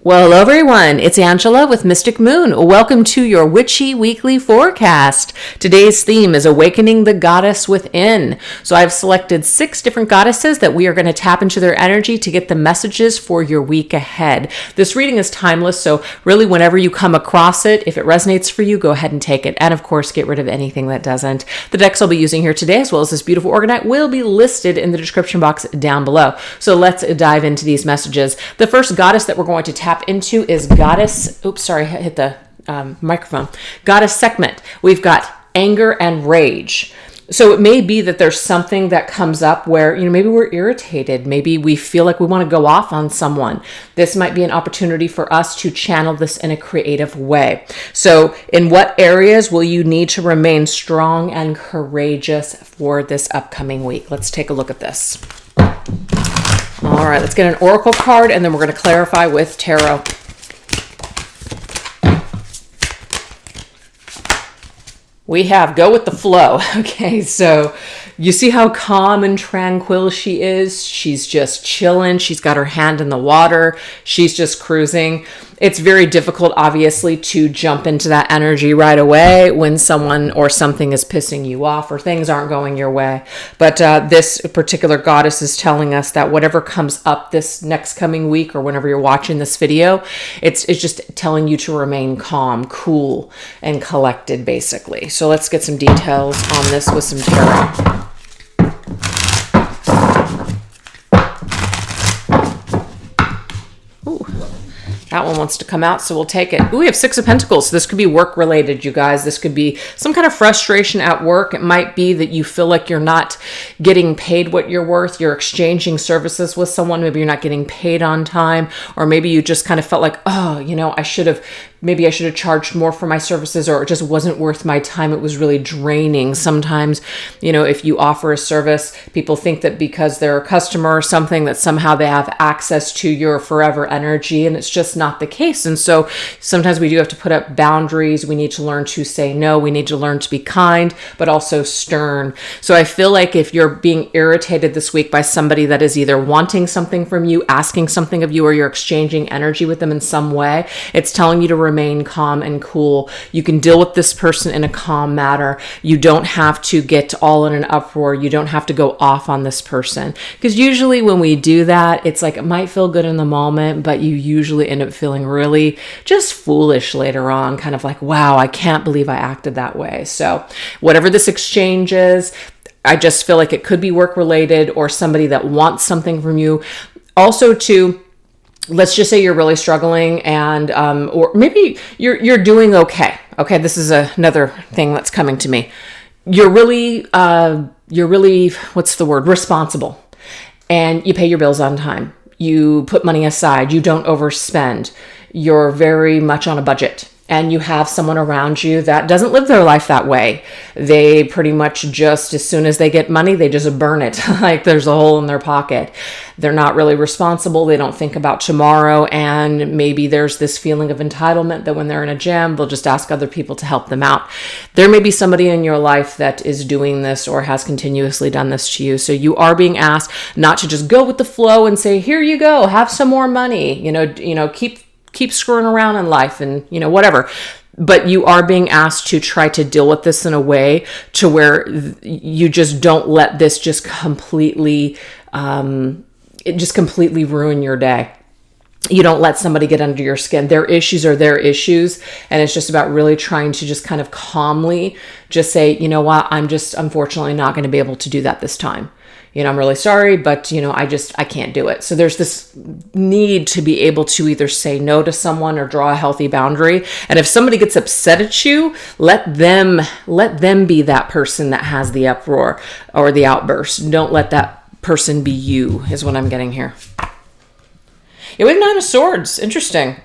Well, hello everyone. It's Angela with Mystic Moon. Welcome to your witchy weekly forecast. Today's theme is Awakening the Goddess Within. So I've selected 6 different goddesses that we are going to tap into their energy to get the messages for your week ahead. This reading is timeless, so really whenever you come across it, if it resonates for you, go ahead and take it. And of course, get rid of anything that doesn't. The decks I'll be using here today, as well as this beautiful orgonite, will be listed in the description box down below. So let's dive into these messages. The first goddess that we're going to tap into is goddess, hit the microphone. Goddess Sekhmet. We've got anger and rage. So it may be that there's something that comes up where, maybe we're irritated. Maybe we feel like we want to go off on someone. This might be an opportunity for us to channel this in a creative way. So in what areas will you need to remain strong and courageous for this upcoming week? Let's take a look at this. All right, let's get an oracle card, and then we're going to clarify with tarot. We have go with the flow. Okay, so you see how calm and tranquil she is? She's just chilling. She's got her hand in the water. She's just cruising. It's very difficult, obviously, to jump into that energy right away when someone or something is pissing you off or things aren't going your way. But this particular goddess is telling us that whatever comes up this next coming week or whenever you're watching this video, it's just telling you to remain calm, cool, and collected, basically. So let's get some details on this with some tarot. That one wants to come out, so we'll take it. Ooh, we have 6 of Pentacles. So this could be work related, you guys. This could be some kind of frustration at work. It might be that you feel like you're not getting paid what you're worth. You're exchanging services with someone. Maybe you're not getting paid on time. Or maybe you just kind of felt like, I should have charged more for my services, or it just wasn't worth my time. It was really draining. Sometimes, if you offer a service, people think that because they're a customer or something, that somehow they have access to your forever energy, and it's just not the case. And so sometimes we do have to put up boundaries. We need to learn to say no. We need to learn to be kind, but also stern. So I feel like if you're being irritated this week by somebody that is either wanting something from you, asking something of you, or you're exchanging energy with them in some way, it's telling you to remain calm and cool. You can deal with this person in a calm manner. You don't have to get all in an uproar. You don't have to go off on this person. Because usually when we do that, it's like it might feel good in the moment, but you usually end up feeling really just foolish later on, kind of like, wow, I can't believe I acted that way. So whatever this exchange is, I just feel like it could be work related or somebody that wants something from you. Also too, let's just say you're really struggling and or maybe you're doing okay. Okay, this is another thing that's coming to me. You're really what's the word? Responsible. And you pay your bills on time. You put money aside. You don't overspend. You're very much on a budget. And you have someone around you that doesn't live their life that way. They pretty much just, as soon as they get money, they just burn it. Like there's a hole in their pocket. They're not really responsible. They don't think about tomorrow. And maybe there's this feeling of entitlement that when they're in a jam, they'll just ask other people to help them out. There may be somebody in your life that is doing this or has continuously done this to you. So you are being asked not to just go with the flow and say, here you go, have some more money, keep screwing around in life and, whatever. But you are being asked to try to deal with this in a way to where you just don't let this just completely ruin your day. You don't let somebody get under your skin. Their issues are their issues. And it's just about really trying to just kind of calmly just say, you know what, I'm just unfortunately not going to be able to do that this time. I'm really sorry, but, I can't do it. So there's this need to be able to either say no to someone or draw a healthy boundary. And if somebody gets upset at you, let them be that person that has the uproar or the outburst. Don't let that person be you, is what I'm getting here. Yeah, we have 9 of Swords. Interesting.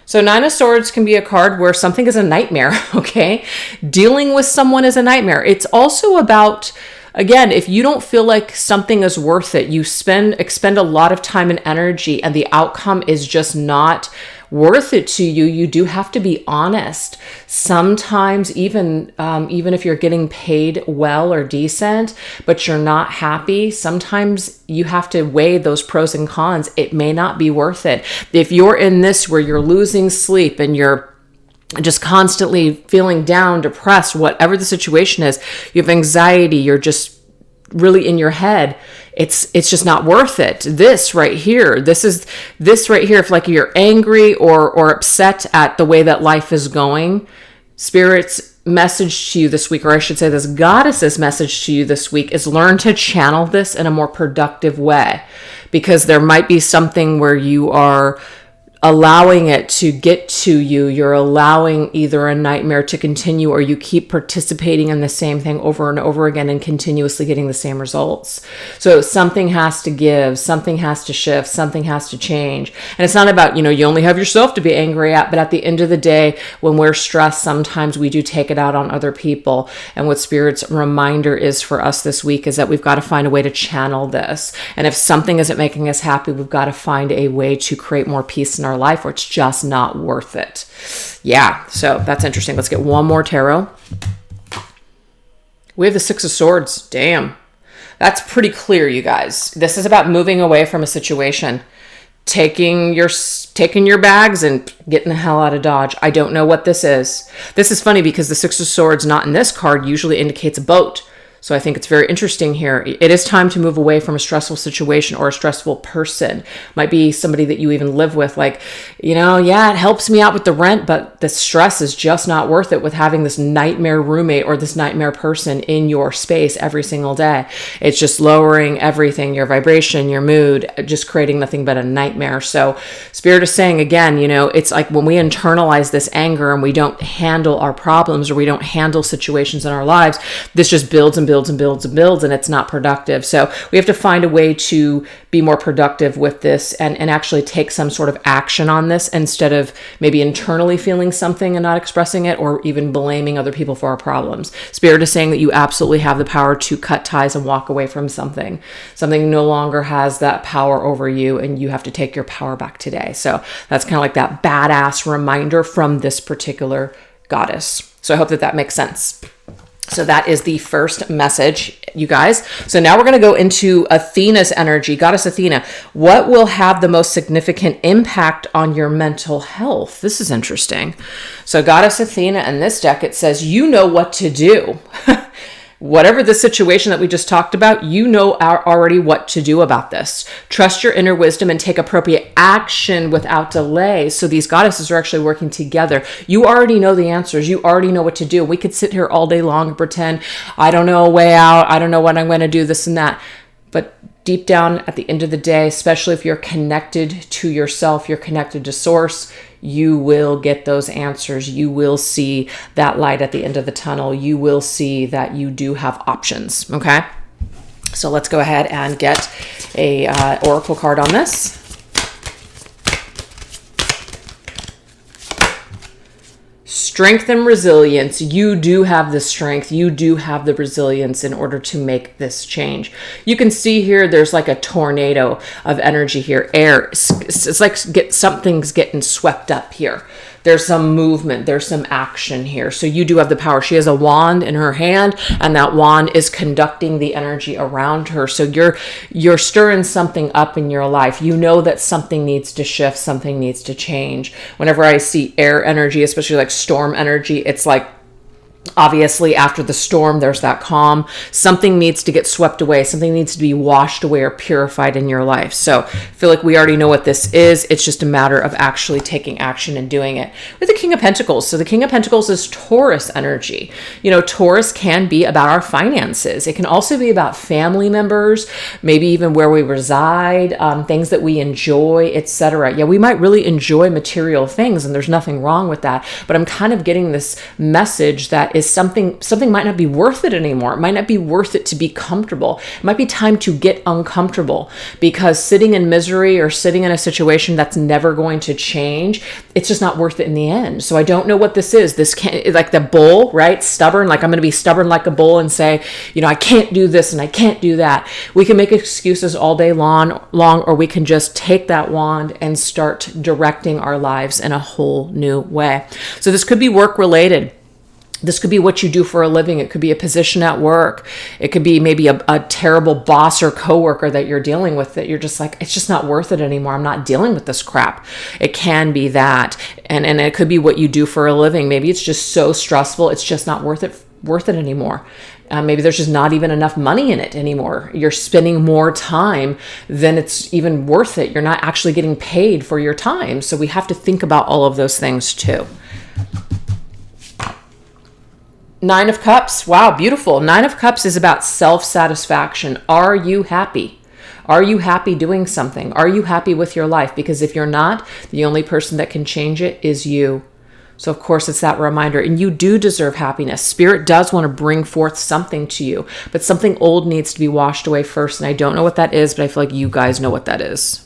So 9 of Swords can be a card where something is a nightmare, okay? Dealing with someone is a nightmare. It's also about, again, if you don't feel like something is worth it, you expend a lot of time and energy and the outcome is just not worth it to you, you do have to be honest. Sometimes even if you're getting paid well or decent, but you're not happy, sometimes you have to weigh those pros and cons. It may not be worth it. If you're in this where you're losing sleep and you're just constantly feeling down, depressed, whatever the situation is, you have anxiety, you're just really in your head, it's just not worth it. This right here, if like you're angry or upset at the way that life is going, Spirit's message to you this week, or I should say this goddess's message to you this week, is learn to channel this in a more productive way, because there might be something where you are allowing it to get to you. You're allowing either a nightmare to continue, or you keep participating in the same thing over and over again and continuously getting the same results. So something has to give, something has to shift, something has to change. And it's not about, you only have yourself to be angry at, but at the end of the day, when we're stressed, sometimes we do take it out on other people. And what Spirit's reminder is for us this week is that we've got to find a way to channel this. And if something isn't making us happy, we've got to find a way to create more peace in our life, or it's just not worth it. Yeah, so that's interesting. Let's get one more tarot. We have the Six of Swords. Damn. That's pretty clear, you guys. This is about moving away from a situation, taking your bags and getting the hell out of Dodge. I don't know what this is. This is funny because the Six of Swords, not in this card, usually indicates a boat. So I think it's very interesting here. It is time to move away from a stressful situation or a stressful person. Might be somebody that you even live with. Like, yeah, it helps me out with the rent, but the stress is just not worth it with having this nightmare roommate or this nightmare person in your space every single day. It's just lowering everything, your vibration, your mood, just creating nothing but a nightmare. So Spirit is saying again, it's like when we internalize this anger and we don't handle our problems, or we don't handle situations in our lives, this just builds and builds and builds and builds, and it's not productive. So we have to find a way to be more productive with this and actually take some sort of action on this, instead of maybe internally feeling something and not expressing it, or even blaming other people for our problems. Spirit is saying that you absolutely have the power to cut ties and walk away from something. Something no longer has that power over you, and you have to take your power back today. So that's kind of like that badass reminder from this particular goddess. So I hope that makes sense. So that is the first message, you guys. So now we're going to go into Athena's energy. Goddess Athena, what will have the most significant impact on your mental health? This is interesting. So Goddess Athena in this deck, it says, you know what to do. Whatever the situation that we just talked about, you know already what to do about this. Trust your inner wisdom and take appropriate action without delay. So these goddesses are actually working together. You already know the answers. You already know what to do. We could sit here all day long and pretend, I don't know a way out. I don't know what I'm going to do, this and that. But deep down at the end of the day, especially if you're connected to yourself, you're connected to source, you will get those answers. You will see that light at the end of the tunnel. You will see that you do have options. Okay. So let's go ahead and get a oracle card on this. Strength and resilience. You do have the strength. You do have the resilience in order to make this change. You can see here, there's like a tornado of energy here. Air. It's like something's getting swept up here. There's some movement. There's some action here. So you do have the power. She has a wand in her hand, and that wand is conducting the energy around her. So you're stirring something up in your life. You know that something needs to shift. Something needs to change. Whenever I see air energy, especially like storm energy, it's like, obviously after the storm, there's that calm. Something needs to get swept away. Something needs to be washed away or purified in your life. So I feel like we already know what this is. It's just a matter of actually taking action and doing it. With the King of Pentacles. So the King of Pentacles is Taurus energy. Taurus can be about our finances. It can also be about family members, maybe even where we reside, things that we enjoy, etc. Yeah, we might really enjoy material things, and there's nothing wrong with that. But I'm kind of getting this message that that is something might not be worth it anymore. It might not be worth it to be comfortable. It might be time to get uncomfortable, because sitting in misery or sitting in a situation that's never going to change, it's just not worth it in the end. So I don't know what this is. This can't, like the bull, right? Stubborn, like I'm going to be stubborn like a bull and say, I can't do this and I can't do that. We can make excuses all day long, or we can just take that wand and start directing our lives in a whole new way. So this could be work related. This could be what you do for a living. It could be a position at work. It could be maybe a terrible boss or coworker that you're dealing with, that you're just like, it's just not worth it anymore. I'm not dealing with this crap. It can be that. And it could be what you do for a living. Maybe it's just so stressful. It's just not worth it anymore. Maybe there's just not even enough money in it anymore. You're spending more time than it's even worth it. You're not actually getting paid for your time. So we have to think about all of those things too. 9 of Cups. Wow, beautiful. 9 of Cups is about self-satisfaction. Are you happy? Are you happy doing something? Are you happy with your life? Because if you're not, the only person that can change it is you. So of course it's that reminder, and you do deserve happiness. Spirit does want to bring forth something to you, but something old needs to be washed away first. And I don't know what that is, but I feel like you guys know what that is.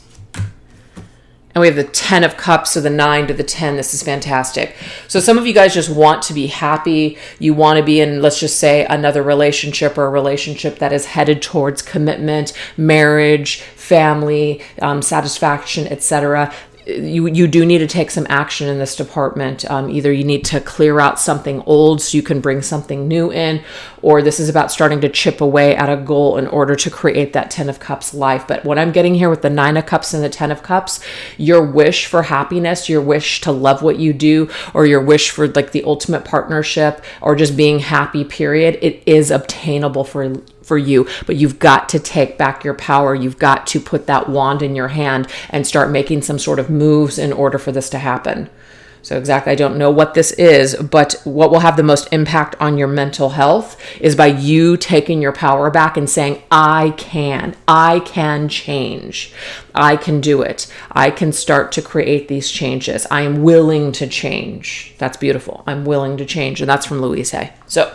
And we have the 10 of Cups, so the 9 to the 10. This is fantastic. So some of you guys just want to be happy. You want to be in, let's just say, another relationship, or a relationship that is headed towards commitment, marriage, family, satisfaction, etc. You do need to take some action in this department. Either you need to clear out something old so you can bring something new in, or this is about starting to chip away at a goal in order to create that 10 of Cups life. But what I'm getting here with the 9 of Cups and the 10 of Cups, your wish for happiness, your wish to love what you do, or your wish for like the ultimate partnership, or just being happy, period, it is obtainable for you, but you've got to take back your power. You've got to put that wand in your hand and start making some sort of moves in order for this to happen. So exactly, I don't know what this is, but what will have the most impact on your mental health is by you taking your power back and saying, I can change. I can do it. I can start to create these changes. I am willing to change. That's beautiful. I'm willing to change. And that's from Louise Hay. So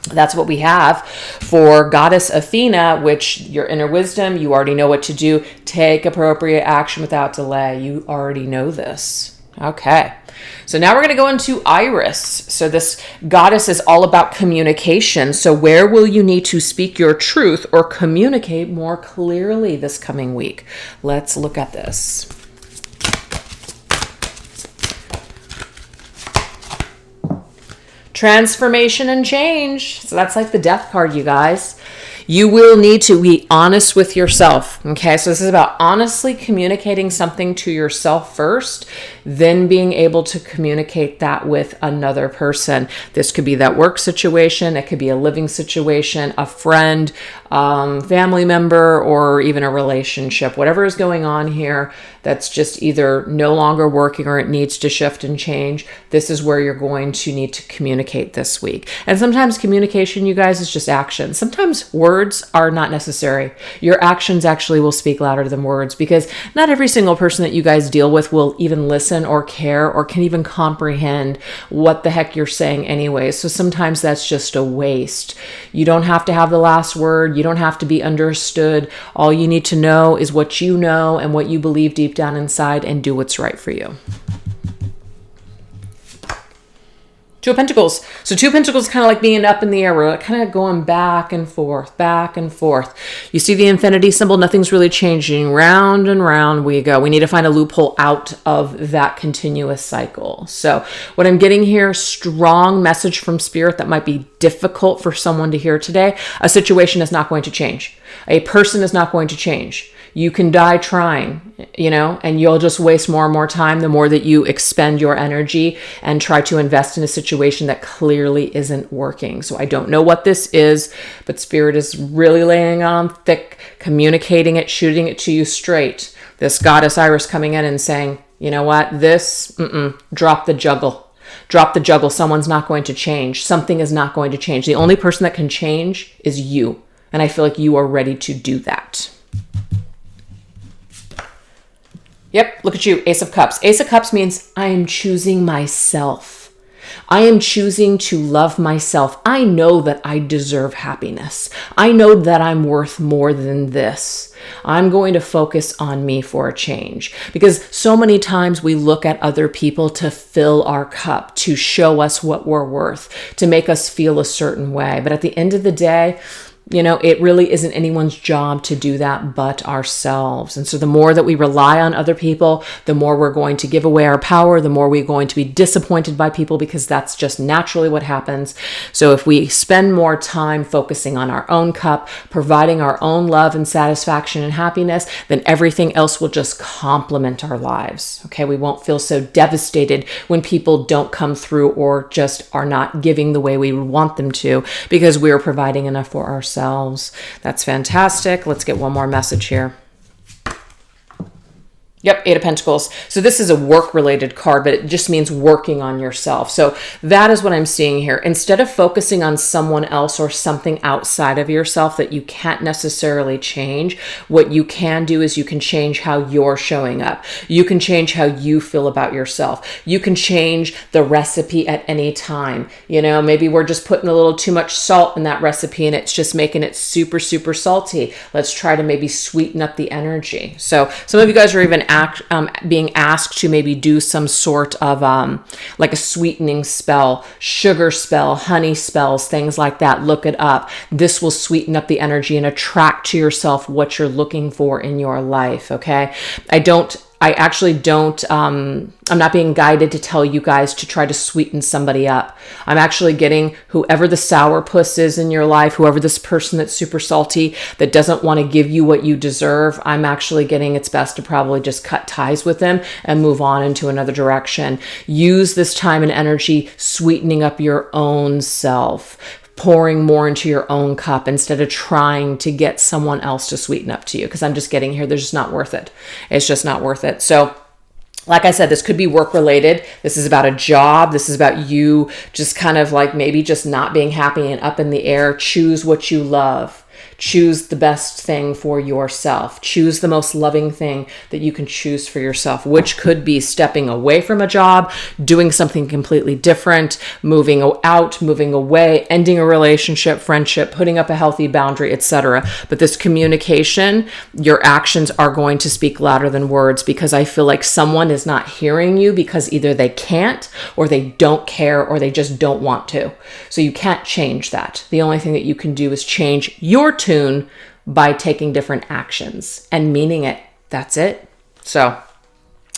that's what we have for Goddess Athena, which your inner wisdom, you already know what to do. Take appropriate action without delay. You already know this. Okay. So now we're going to go into Iris. So this goddess is all about communication. So where will you need to speak your truth or communicate more clearly this coming week? Let's look at this. Transformation and change. So that's like the death card, you guys. You will need to be honest with yourself. Okay, so this is about honestly communicating something to yourself first, then being able to communicate that with another person. This could be that work situation. It could be a living situation, a friend, family member, or even a relationship. Whatever is going on here that's just either no longer working or it needs to shift and change, this is where you're going to need to communicate this week. And sometimes communication, you guys, is just action. Sometimes words are not necessary. Your actions actually will speak louder than words, because not every single person that you guys deal with will even listen or care or can even comprehend what the heck you're saying anyway. So sometimes that's just a waste. You don't have to have the last word. You don't have to be understood. All you need to know is what you know and what you believe deep down inside, and do what's right for you. 2 of Pentacles. So 2 of Pentacles is kind of like being up in the air. We're kind of going back and forth, back and forth. You see the infinity symbol? Nothing's really changing. Round and round we go. We need to find a loophole out of that continuous cycle. So what I'm getting here, strong message from Spirit that might be difficult for someone to hear today. A situation is not going to change. A person is not going to change. You can die trying, and you'll just waste more and more time the more that you expend your energy and try to invest in a situation that clearly isn't working. So I don't know what this is, but Spirit is really laying on thick, communicating it, shooting it to you straight. This goddess Iris coming in and saying, you know what, drop the juggle. Drop the juggle. Someone's not going to change. Something is not going to change. The only person that can change is you. And I feel like you are ready to do that. Yep, look at you, Ace of Cups. Ace of Cups means I am choosing myself. I am choosing to love myself. I know that I deserve happiness. I know that I'm worth more than this. I'm going to focus on me for a change, because so many times we look at other people to fill our cup, to show us what we're worth, to make us feel a certain way. But at the end of the day, it really isn't anyone's job to do that but ourselves. And so the more that we rely on other people, the more we're going to give away our power, the more we're going to be disappointed by people, because that's just naturally what happens. So if we spend more time focusing on our own cup, providing our own love and satisfaction and happiness, then everything else will just complement our lives. Okay, we won't feel so devastated when people don't come through or just are not giving the way we want them to, because we're providing enough for ourselves. That's fantastic. Let's get one more message here. Yep, Eight of Pentacles. So this is a work-related card, but it just means working on yourself. So that is what I'm seeing here. Instead of focusing on someone else or something outside of yourself that you can't necessarily change, what you can do is you can change how you're showing up. You can change how you feel about yourself. You can change the recipe at any time. Maybe we're just putting a little too much salt in that recipe and it's just making it super, super salty. Let's try to maybe sweeten up the energy. So some of you guys are even being asked to maybe do some sort of like a sweetening spell, sugar spell, honey spells, things like that. Look it up. This will sweeten up the energy and attract to yourself what you're looking for in your life. Okay. I'm not being guided to tell you guys to try to sweeten somebody up. I'm actually getting whoever the sourpuss is in your life, whoever this person that's super salty, that doesn't want to give you what you deserve, I'm actually getting it's best to probably just cut ties with them and move on into another direction. Use this time and energy sweetening up your own self, pouring more into your own cup instead of trying to get someone else to sweeten up to you. Because I'm just getting here, they're just not worth it. It's just not worth it. So like I said, this could be work related. This is about a job. This is about you just kind of like maybe just not being happy and up in the air. Choose what you love. Choose the best thing for yourself. Choose the most loving thing that you can choose for yourself, which could be stepping away from a job, doing something completely different, moving out, moving away, ending a relationship, friendship, putting up a healthy boundary, etc. But this communication, your actions are going to speak louder than words, because I feel like someone is not hearing you because either they can't or they don't care or they just don't want to. So you can't change that. The only thing that you can do is change your tune by taking different actions and meaning it. That's it. So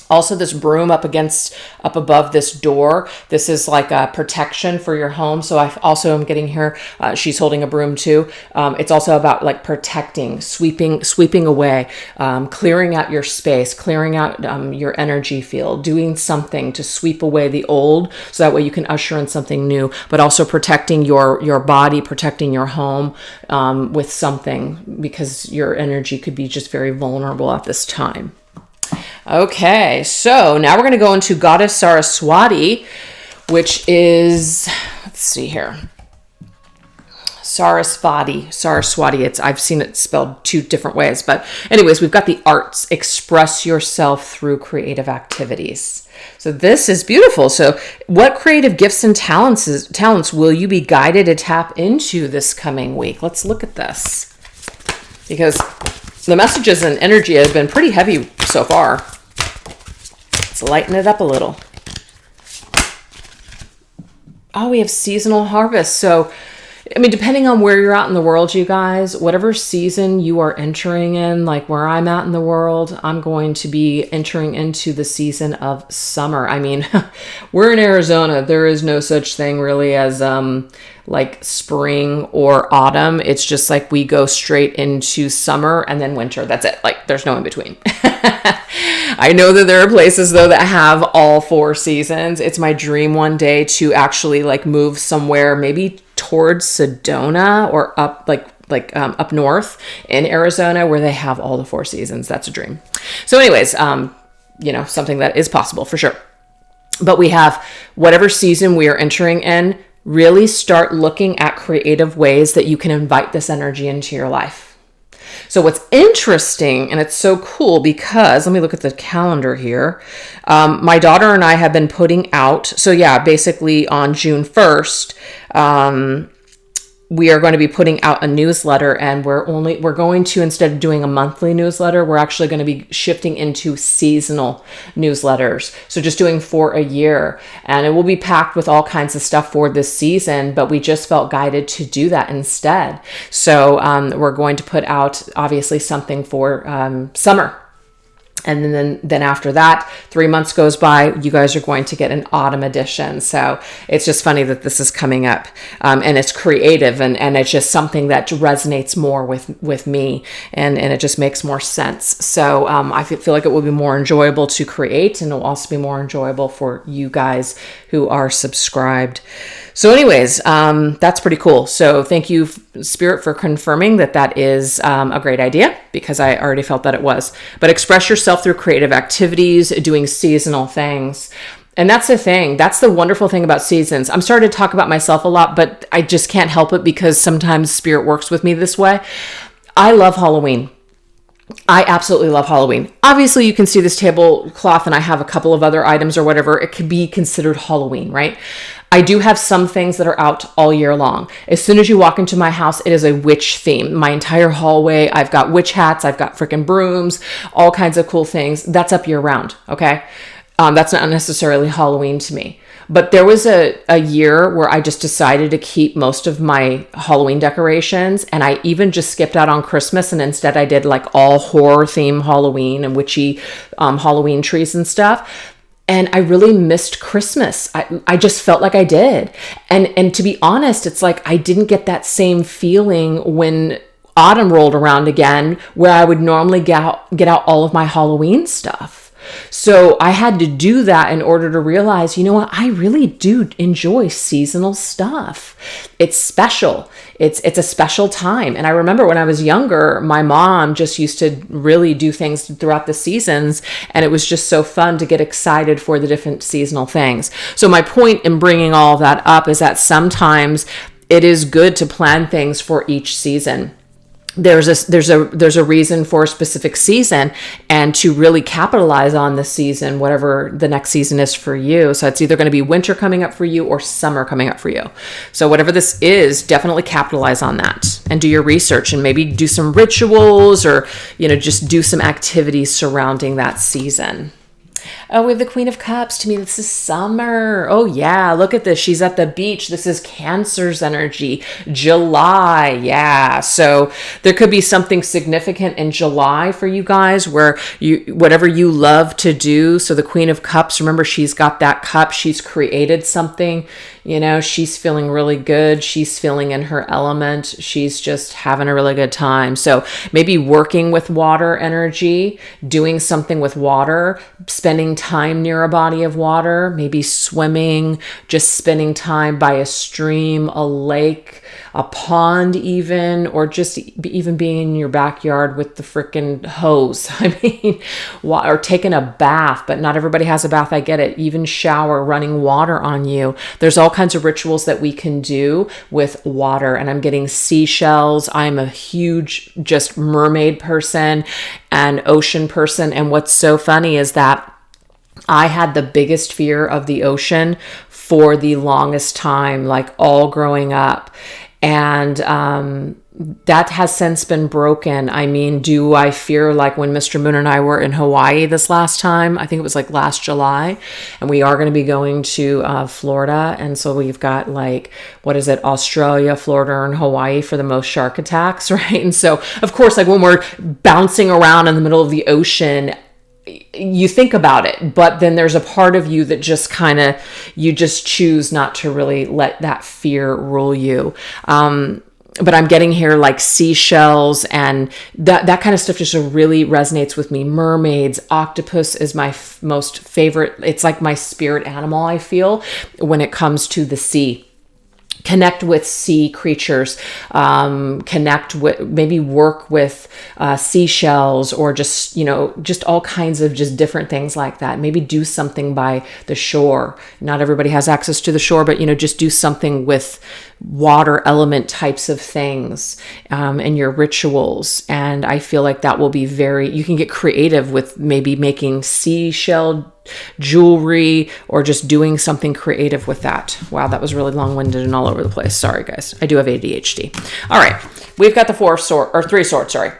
also this broom up above this door, this is like a protection for your home. So I also am getting here, she's holding a broom too. It's also about like protecting, sweeping away, clearing out your space, clearing out your energy field, doing something to sweep away the old so that way you can usher in something new, but also protecting your body, protecting your home with something, because your energy could be just very vulnerable at this time. Okay, so now we're going to go into Goddess Saraswati, which is, let's see here, Saraswati. I've seen it spelled two different ways, but anyways, we've got the arts. Express yourself through creative activities. So this is beautiful. So what creative gifts and talents will you be guided to tap into this coming week? Let's look at this, because the messages and energy have been pretty heavy so far. Let's lighten it up a little. Oh, we have seasonal harvest. So, I mean, depending on where you're at in the world, you guys, whatever season you are entering in, like where I'm at in the world, I'm going to be entering into the season of summer. I mean, we're in Arizona. There is no such thing really as like spring or autumn. It's just like we go straight into summer and then winter. That's it. Like there's no in between. I know that there are places though that have all four seasons. It's my dream one day to actually like move somewhere, maybe towards Sedona or up up north in Arizona where they have all the four seasons. That's a dream. So anyways, something that is possible for sure. But we have whatever season we are entering in, really start looking at creative ways that you can invite this energy into your life. So what's interesting, and it's so cool because, let me look at the calendar here. My daughter and I have been putting out, so yeah, basically on June 1st, we are going to be putting out a newsletter, and we're going to, instead of doing a monthly newsletter, we're actually going to be shifting into seasonal newsletters. So just doing for a year, and it will be packed with all kinds of stuff for this season, but we just felt guided to do that instead. So we're going to put out obviously something for summer. And then after that, 3 months goes by, you guys are going to get an autumn edition. So it's just funny that this is coming up, and it's creative, and it's just something that resonates more with me, and it just makes more sense. So I feel like it will be more enjoyable to create, and it will also be more enjoyable for you guys who are subscribed. So anyways, that's pretty cool. So thank you, Spirit, for confirming that is a great idea, because I already felt that it was. But express yourself through creative activities, doing seasonal things. And that's the thing. That's the wonderful thing about seasons. I'm starting to talk about myself a lot, but I just can't help it because sometimes Spirit works with me this way. I love Halloween. I absolutely love Halloween. Obviously, you can see this tablecloth, and I have a couple of other items or whatever. It could be considered Halloween, right? I do have some things that are out all year long. As soon as you walk into my house, it is a witch theme. My entire hallway, I've got witch hats, I've got freaking brooms, all kinds of cool things. That's up year round, okay? That's not necessarily Halloween to me. But there was a year where I just decided to keep most of my Halloween decorations, and I even just skipped out on Christmas, and instead I did like all horror theme Halloween and witchy Halloween trees and stuff. And I really missed Christmas. I just felt like I did. And to be honest, it's like I didn't get that same feeling when autumn rolled around again, where I would normally get out all of my Halloween stuff. So I had to do that in order to realize, you know what, I really do enjoy seasonal stuff. It's special. It's a special time. And I remember when I was younger, my mom just used to really do things throughout the seasons. And it was just so fun to get excited for the different seasonal things. So my point in bringing all that up is that sometimes it is good to plan things for each season. There's a reason for a specific season, and to really capitalize on the season, whatever the next season is for you. So it's either going to be winter coming up for you or summer coming up for you. So whatever this is, definitely capitalize on that and do your research, and maybe do some rituals, or, just do some activities surrounding that season. Oh, we have the Queen of Cups. To me, this is summer. Oh, yeah. Look at this. She's at the beach. This is Cancer's energy. July. Yeah. So there could be something significant in July for you guys, where whatever you love to do. So the Queen of Cups, remember, she's got that cup. She's created something. She's feeling really good. She's feeling in her element. She's just having a really good time. So maybe working with water energy, doing something with water, spending time near a body of water, maybe swimming, just spending time by a stream, a lake, a pond even, or just even being in your backyard with the freaking hose. Or taking a bath, but not everybody has a bath. I get it. Even shower, running water on you. There's all kinds of rituals that we can do with water. And I'm getting seashells. I'm a huge just mermaid person and ocean person. And what's so funny is that I had the biggest fear of the ocean for the longest time, like all growing up. And that has since been broken. Do I fear, like when Mr. Moon and I were in Hawaii this last time? I think it was like last July. And we are going to be going to Florida. And so we've got Australia, Florida, and Hawaii for the most shark attacks, right? And so, of course, like when we're bouncing around in the middle of the ocean, you think about it, but then there's a part of you that just you just choose not to really let that fear rule you. But I'm getting here like seashells, and that kind of stuff just really resonates with me. Mermaids, octopus is my most favorite. It's like my spirit animal, I feel, when it comes to the sea. connect with sea creatures, connect with, maybe work with seashells, or just, just all kinds of just different things like that. Maybe do something by the shore. Not everybody has access to the shore, but, just do something with water element types of things in your rituals. And I feel like that will be you can get creative with maybe making seashell jewelry, or just doing something creative with that. Wow, that was really long-winded and all over the place. Sorry, guys. I do have ADHD. All right. We've got the three swords, sorry.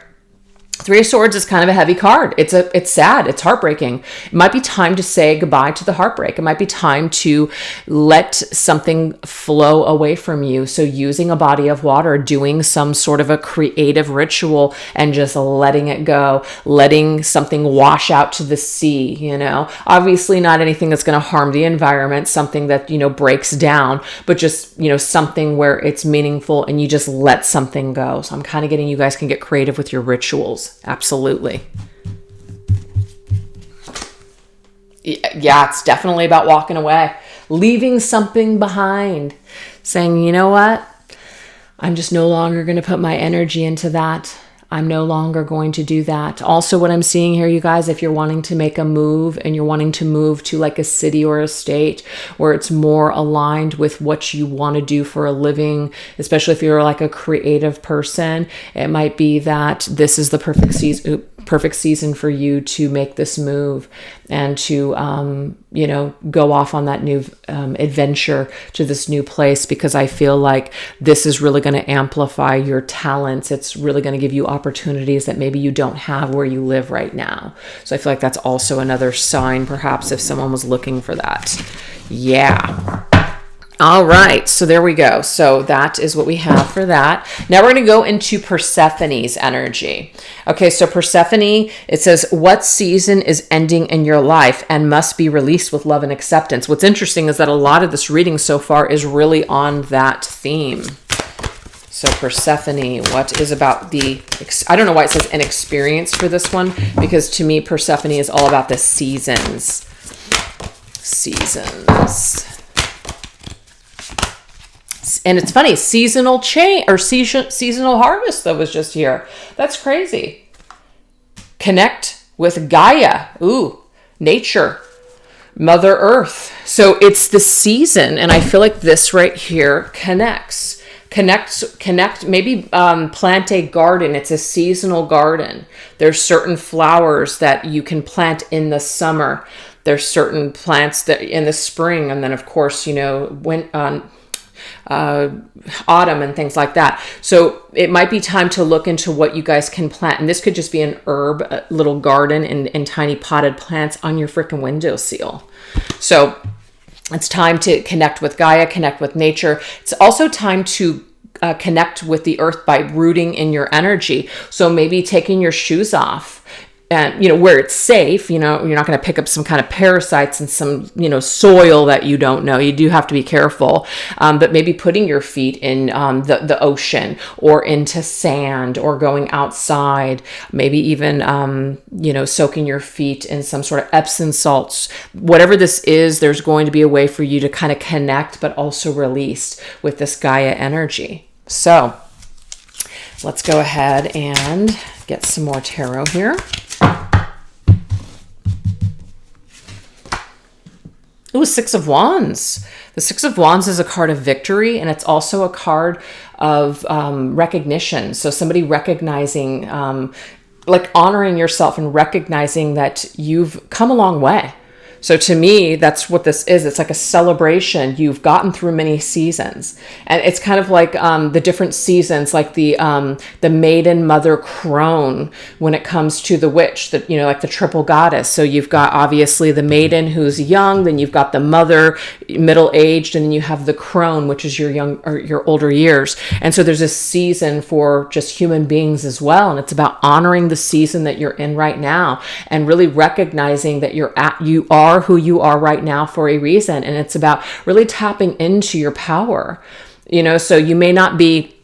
Three of Swords is kind of a heavy card. It's sad. It's heartbreaking. It might be time to say goodbye to the heartbreak. It might be time to let something flow away from you. So using a body of water, doing some sort of a creative ritual, and just letting it go, letting something wash out to the sea, obviously not anything that's going to harm the environment, something that, breaks down, but just, something where it's meaningful and you just let something go. So I'm kind of getting, you guys can get creative with your rituals. Absolutely. Yeah, it's definitely about walking away, leaving something behind, saying, you know what? I'm just no longer going to put my energy into that. I'm no longer going to do that. Also, what I'm seeing here, you guys, if you're wanting to make a move and you're wanting to move to like a city or a state where it's more aligned with what you want to do for a living, especially if you're like a creative person, it might be that this is the perfect season for you to make this move and to, go off on that new adventure to this new place, because I feel like this is really going to amplify your talents. It's really going to give you opportunities that maybe you don't have where you live right now. So I feel like that's also another sign, perhaps, if someone was looking for that. Yeah. All right, so there we go. So that is what we have for that. Now we're going to go into Persephone's energy. Okay, so Persephone, it says, what season is ending in your life and must be released with love and acceptance? What's interesting is that a lot of this reading so far is really on that theme. So Persephone, what is about I don't know why it says an experience for this one, because to me, Persephone is all about the seasons. And it's funny, seasonal change or seasonal harvest that was just here. That's crazy. Connect with Gaia. Ooh, nature, Mother Earth. So it's the season, and I feel like this right here connect. Maybe plant a garden. It's a seasonal garden. There's certain flowers that you can plant in the summer. There's certain plants that in the spring, and then of course, autumn and things like that. So it might be time to look into what you guys can plant. And this could just be an herb, a little garden and tiny potted plants on your freaking windowsill. So it's time to connect with Gaia, connect with nature. It's also time to connect with the earth by rooting in your energy. So maybe taking your shoes off, and, where it's safe, you're not going to pick up some kind of parasites and some, soil that you don't know. You do have to be careful. But maybe putting your feet in the ocean or into sand, or going outside, maybe even, soaking your feet in some sort of Epsom salts. Whatever this is, there's going to be a way for you to kind of connect, but also release with this Gaia energy. So let's go ahead and get some more tarot here. Ooh, Six of Wands. The Six of Wands is a card of victory, and it's also a card of recognition. So somebody recognizing, like honoring yourself and recognizing that you've come a long way. So to me, that's what this is. It's like a celebration. You've gotten through many seasons, and it's kind of like the different seasons, like the maiden, mother, crone. When it comes to the witch, that like the triple goddess. So you've got obviously the maiden who's young, then you've got the mother, middle aged, and then you have the crone, which is your young or your older years. And so there's a season for just human beings as well, and it's about honoring the season that you're in right now, and really recognizing that you are who you are right now for a reason. And it's about really tapping into your power, so you may not be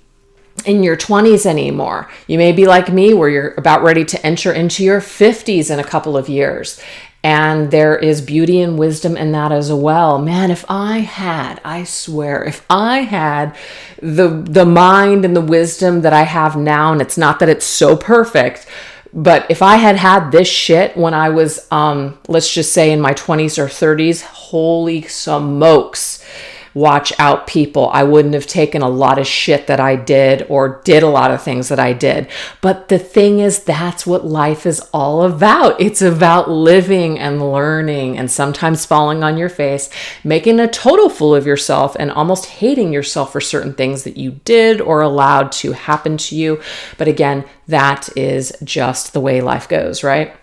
in your 20s anymore. You may be like me, where you're about ready to enter into your 50s in a couple of years. And there is beauty and wisdom in that as well. Man, I swear, if I had the mind and the wisdom that I have now, and it's not that it's so perfect, but if I had this shit when I was, let's just say in my 20s or 30s, holy smokes, watch out, people. I wouldn't have taken a lot of shit that I did or did a lot of things that I did. But the thing is, that's what life is all about. It's about living and learning and sometimes falling on your face, making a total fool of yourself and almost hating yourself for certain things that you did or allowed to happen to you. But again, that is just the way life goes, right?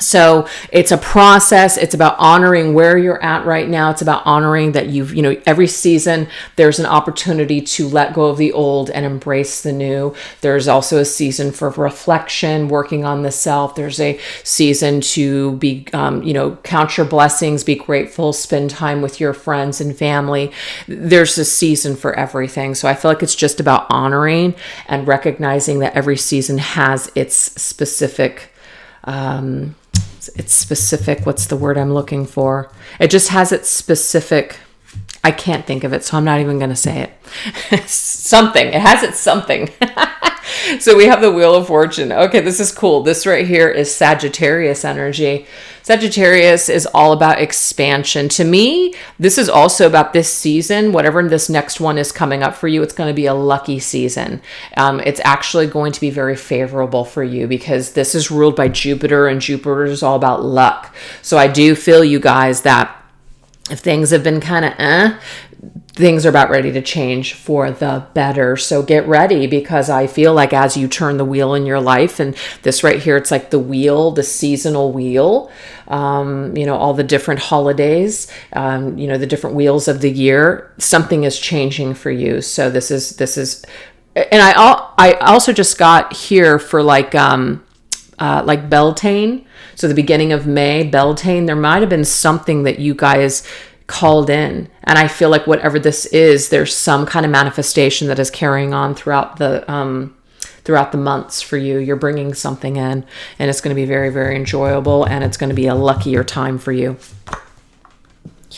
So it's a process. It's about honoring where you're at right now. It's about honoring that every season there's an opportunity to let go of the old and embrace the new. There's also a season for reflection, working on the self. There's a season to be, count your blessings, be grateful, spend time with your friends and family. There's a season for everything. So I feel like it's just about honoring and recognizing that every season has its specific, what's the word I'm looking for? It just has its specific, I can't think of it, so I'm not even going to say it. Something. It has its something. So we have the Wheel of Fortune. Okay, this is cool. This right here is Sagittarius energy. Sagittarius is all about expansion. To me, this is also about this season. Whatever this next one is coming up for you, it's going to be a lucky season. It's actually going to be very favorable for you because this is ruled by Jupiter, and Jupiter is all about luck. So I do feel, you guys, that if things have been kind of things are about ready to change for the better. So get ready, because I feel like as you turn the wheel in your life, and this right here, it's like the wheel, the seasonal wheel, all the different holidays, the different wheels of the year, something is changing for you. So this is, and I also just got here for like Beltane. So the beginning of May, Beltane, there might've been something that you guys called in, and I feel like whatever this is, there's some kind of manifestation that is carrying on throughout the months for you. You're bringing something in, and it's going to be very, very enjoyable, and it's going to be a luckier time for you.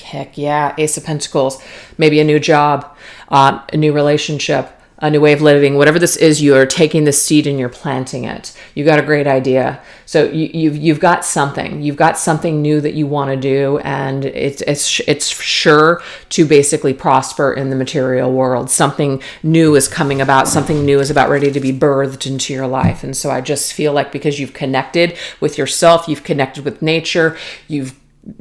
Heck yeah. Ace of Pentacles, maybe a new job, a new relationship, a new way of living. Whatever this is, you are taking the seed and you're planting it. You got a great idea. So you've got something. You've got something new that you want to do, and it's sure to basically prosper in the material world. Something new is coming about. Something new is about ready to be birthed into your life. And so I just feel like because you've connected with yourself, you've connected with nature,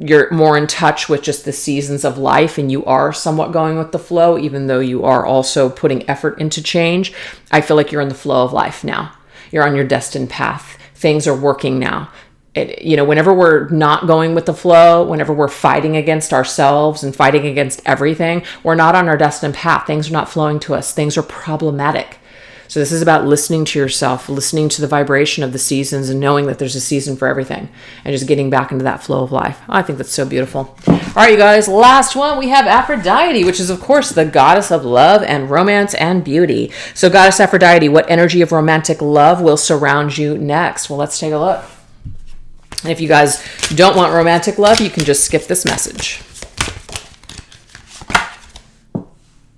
you're more in touch with just the seasons of life, and you are somewhat going with the flow, even though you are also putting effort into change. I feel like you're in the flow of life now. You're on your destined path. Things are working now. Whenever we're not going with the flow, whenever we're fighting against ourselves and fighting against everything, we're not on our destined path. Things are not flowing to us. Things are problematic. So this is about listening to yourself, listening to the vibration of the seasons, and knowing that there's a season for everything, and just getting back into that flow of life. I think that's so beautiful. All right, you guys, last one, we have Aphrodite, which is, of course, the goddess of love and romance and beauty. So goddess Aphrodite, what energy of romantic love will surround you next? Well, let's take a look. And if you guys don't want romantic love, you can just skip this message.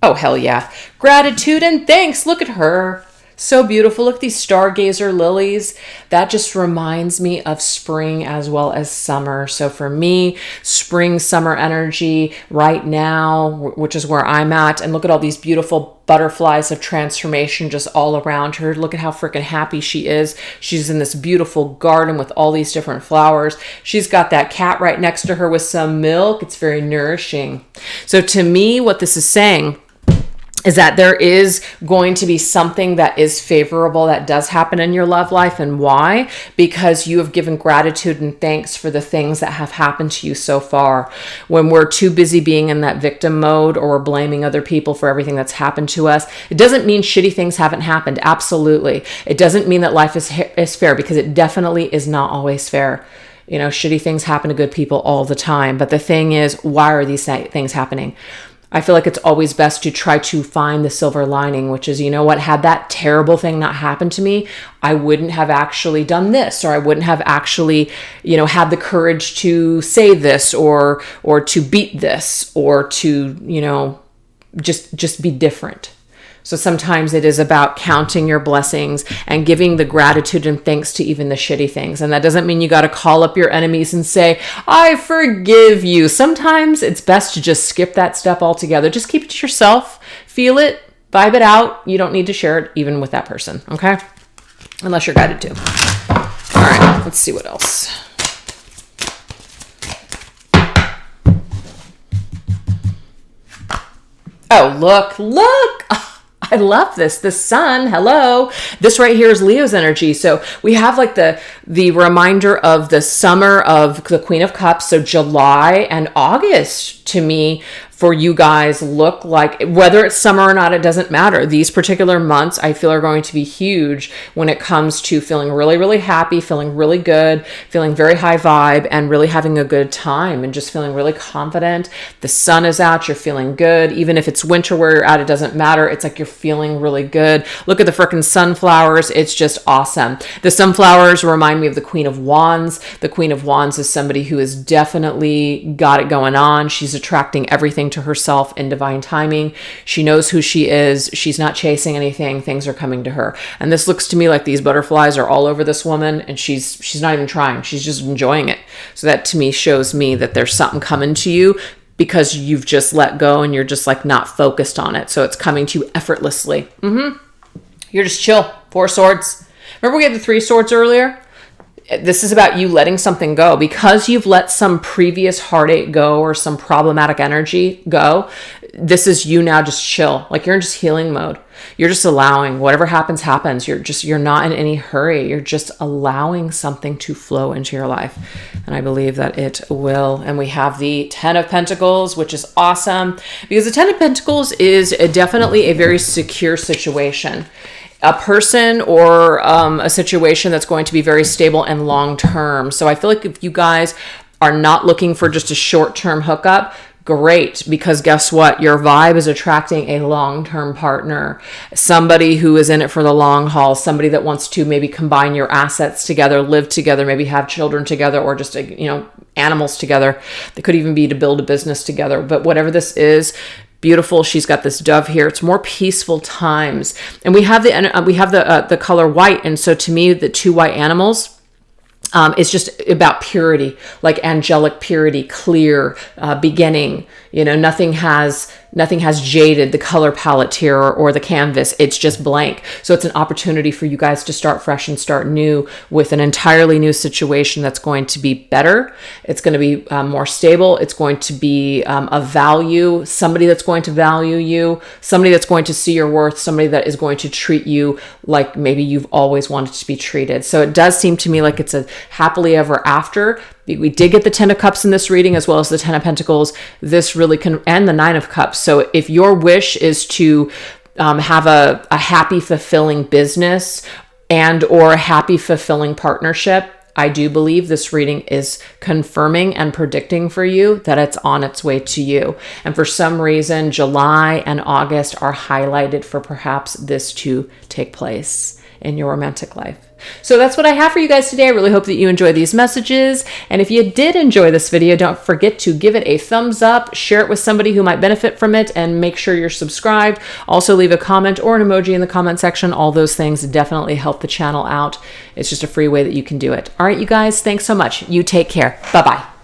Oh, hell yeah. Gratitude and thanks. Look at her. So beautiful. Look at these stargazer lilies. That just reminds me of spring as well as summer. So for me, spring, summer energy right now, which is where I'm at. And look at all these beautiful butterflies of transformation just all around her. Look at how freaking happy she is. She's in this beautiful garden with all these different flowers. She's got that cat right next to her with some milk. It's very nourishing. So to me, what this is saying is that there is going to be something that is favorable that does happen in your love life. And why? Because you have given gratitude and thanks for the things that have happened to you so far. When we're too busy being in that victim mode, or we're blaming other people for everything that's happened to us, it doesn't mean shitty things haven't happened. Absolutely. It doesn't mean that life is fair, because it definitely is not always fair. Shitty things happen to good people all the time. But the thing is, why are these things happening? I feel like it's always best to try to find the silver lining, which is, you know what, had that terrible thing not happened to me, I wouldn't have actually done this, or I wouldn't have actually, you know, had the courage to say this, or to beat this, or to, you know, just be different. So sometimes it is about counting your blessings and giving the gratitude and thanks to even the shitty things. And that doesn't mean you got to call up your enemies and say, I forgive you. Sometimes it's best to just skip that step altogether. Just keep it to yourself, feel it, vibe it out. You don't need to share it even with that person, okay? Unless you're guided to. All right, let's see what else. Oh, look. I love this. The sun, hello. This right here is Leo's energy. So we have like the reminder of the summer of the Queen of Cups. So July and August to me for you guys look like, whether it's summer or not, it doesn't matter. These particular months I feel are going to be huge when it comes to feeling really, really happy, feeling really good, feeling very high vibe, and really having a good time and just feeling really confident. The sun is out, you're feeling good. Even if it's winter where you're at, it doesn't matter. It's like you're feeling really good. Look at the freaking sunflowers. It's just awesome. The sunflowers remind me of the Queen of Wands. The Queen of Wands is somebody who has definitely got it going on. She's attracting everything to herself in divine timing. She knows who she is. She's not chasing anything. Things are coming to her. And this looks to me like these butterflies are all over this woman, and she's not even trying. She's just enjoying it. So that to me shows me that there's something coming to you because you've just let go and you're just like not focused on it. So it's coming to you effortlessly. You're just chill. 4 swords. Remember we had the 3 swords earlier? This is about you letting something go. Because you've let some previous heartache go or some problematic energy go, this is you now just chill. Like you're in just healing mode. You're just allowing whatever happens, happens. You're not in any hurry. You're just allowing something to flow into your life. And I believe that it will. And we have the 10 of Pentacles, which is awesome because the 10 of Pentacles is definitely a very secure situation. A person or a situation that's going to be very stable and long-term. So I feel like if you guys are not looking for just a short-term hookup, great, because guess what? Your vibe is attracting a long-term partner, somebody who is in it for the long haul, somebody that wants to maybe combine your assets together, live together, maybe have children together, or just, you know, animals together. They could even be to build a business together. But whatever this is, beautiful. She's got this dove here. It's more peaceful times. And we have the color white. And so to me, the 2 white animals, it's just about purity, like angelic purity, clear, beginning. You know, nothing has jaded the color palette here or the canvas. It's just blank. So it's an opportunity for you guys to start fresh and start new with an entirely new situation that's going to be better. It's going to be more stable. It's going to be of value, somebody that's going to value you, somebody that's going to see your worth, somebody that is going to treat you like maybe you've always wanted to be treated. So it does seem to me like it's a happily ever after. We did get the 10 of Cups in this reading as well as the 10 of Pentacles. This really and the 9 of Cups. So if your wish is to have a happy, fulfilling business and or a happy, fulfilling partnership, I do believe this reading is confirming and predicting for you that it's on its way to you. And for some reason, July and August are highlighted for perhaps this to take place in your romantic life. So that's what I have for you guys today. I really hope that you enjoy these messages. And if you did enjoy this video, don't forget to give it a thumbs up, share it with somebody who might benefit from it, and make sure you're subscribed. Also leave a comment or an emoji in the comment section. All those things definitely help the channel out. It's just a free way that you can do it. All right, you guys, thanks so much. You take care. Bye-bye.